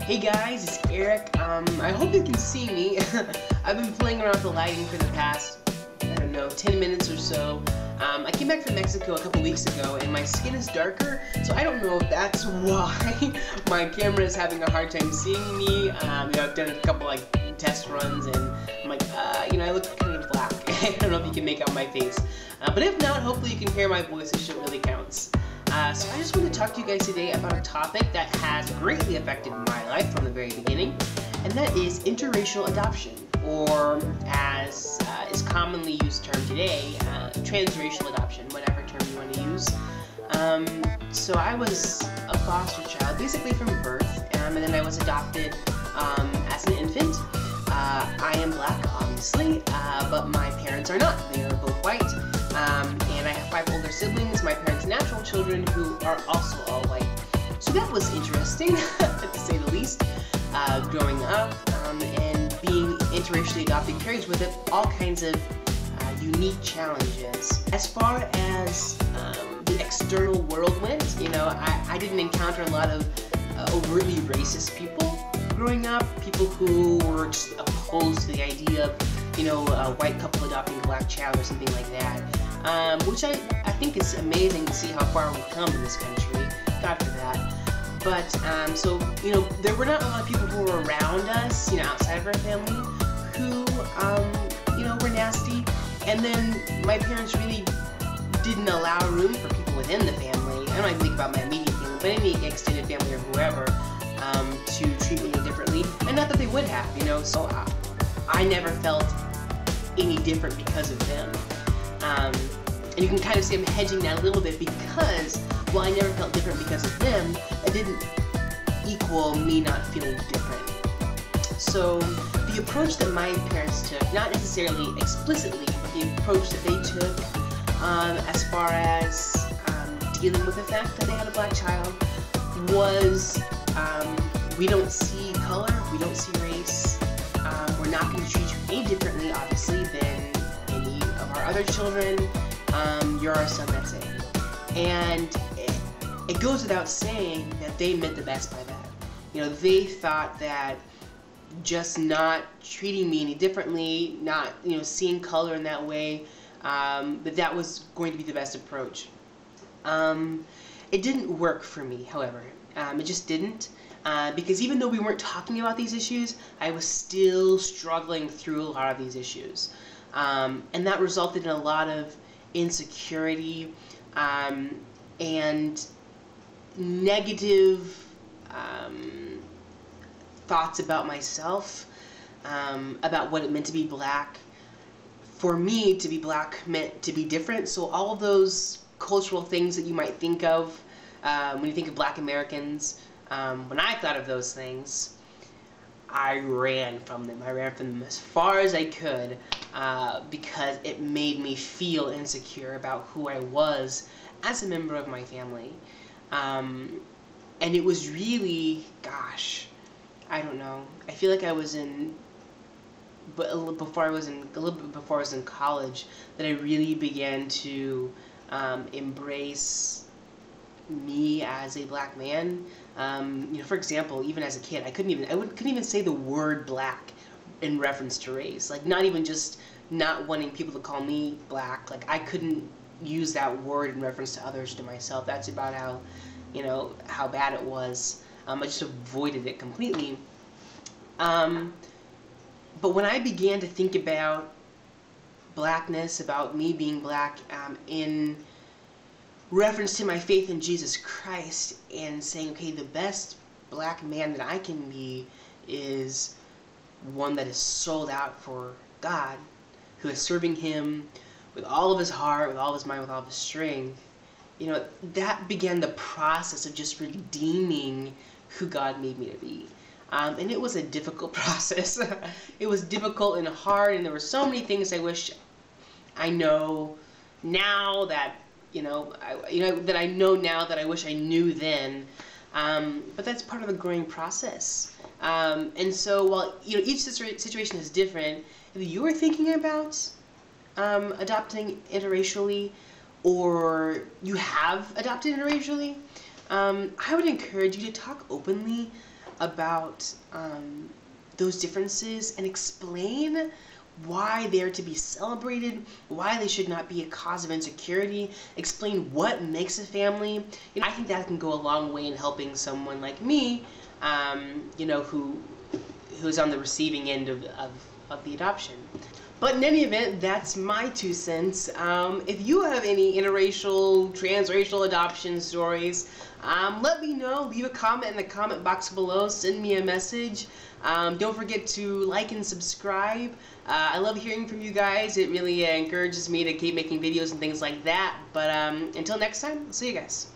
Hey guys, it's Eric. I hope you can see me. I've been playing around with the lighting for the past, 10 minutes or so. I came back from Mexico a couple weeks ago and my skin is darker, so I don't know if that's why my camera is having a hard time seeing me. I've done a couple test runs and I'm like, I look kind of black. I don't know if you can make out my face. But if not, hopefully you can hear my voice. This shit really counts. So I just want to talk to you guys today about a topic that has greatly affected my life from the very beginning, and that is interracial adoption, or as is commonly used term today, transracial adoption, whatever term you want to use. So I was a foster child, basically from birth, and then I was adopted as an infant. I am black, obviously, but my parents are not. They are both white. And I have 5 older siblings, my parents' natural children, who are also all white. So that was interesting, to say the least, growing up, and being interracially adopted carries with it all kinds of unique challenges. As far as the external world went, I didn't encounter a lot of overtly racist people growing up, people who were just opposed to the idea of a white couple adopting a black child or something like that, which I think is amazing to see how far we've come in this country. God for that. But, there were not a lot of people who were around us, outside of our family, who, were nasty. And then my parents really didn't allow room for people within the family. I don't even think about my immediate family, but any extended family or whoever, to treat me differently. And not that they would have, so I never felt any different because of them. And you can kind of see I'm hedging that a little bit because while I never felt different because of them, it didn't equal me not feeling different. So the approach that my parents took, not necessarily explicitly, but the approach that they took as far as dealing with the fact that they had a black child was we don't see color, we don't see race. We're not going to treat you any differently, obviously, than any of our other children. You're our son, that's it. And it goes without saying that they meant the best by that. They thought that just not treating me any differently, not, seeing color in that way, that was going to be the best approach. It didn't work for me, however. It just didn't. Because even though we weren't talking about these issues, I was still struggling through a lot of these issues. And that resulted in a lot of insecurity and negative thoughts about myself, about what it meant to be black. For me, to be black meant to be different, so all of those cultural things that you might think of when you think of black Americans, when I thought of those things, I ran from them. I ran from them as far as I could because it made me feel insecure about who I was as a member of my family. And it was really, gosh, I don't know. I feel like I was a little bit before I was in college, that I really began to embrace me as a black man. For example, even as a kid, I couldn't even say the word black in reference to race. Not even just not wanting people to call me black. I couldn't use that word in reference to others, to myself. That's about how, how bad it was. I just avoided it completely. But when I began to think about blackness, about me being black, in reference to my faith in Jesus Christ, and saying, okay, the best black man that I can be is one that is sold out for God, who is serving Him with all of his heart, with all of his mind, with all of his strength, that began the process of just redeeming who God made me to be. And it was a difficult process. It was difficult and hard, and there were so many things I wish I know now that that I know now that I wish I knew then, but that's part of the growing process. And so while each situation is different, if you are thinking about adopting interracially, or you have adopted interracially, I would encourage you to talk openly about those differences and explain why they're to be celebrated, why they should not be a cause of insecurity, explain what makes a family. You know, I think that can go a long way in helping someone like me, you know, who's on the receiving end of the adoption. But in any event, that's my 2 cents. If you have any interracial, transracial adoption stories, let me know. Leave a comment in the comment box below. Send me a message. Don't forget to like and subscribe. I love hearing from you guys. It really encourages me to keep making videos and things like that. But until next time, I'll see you guys.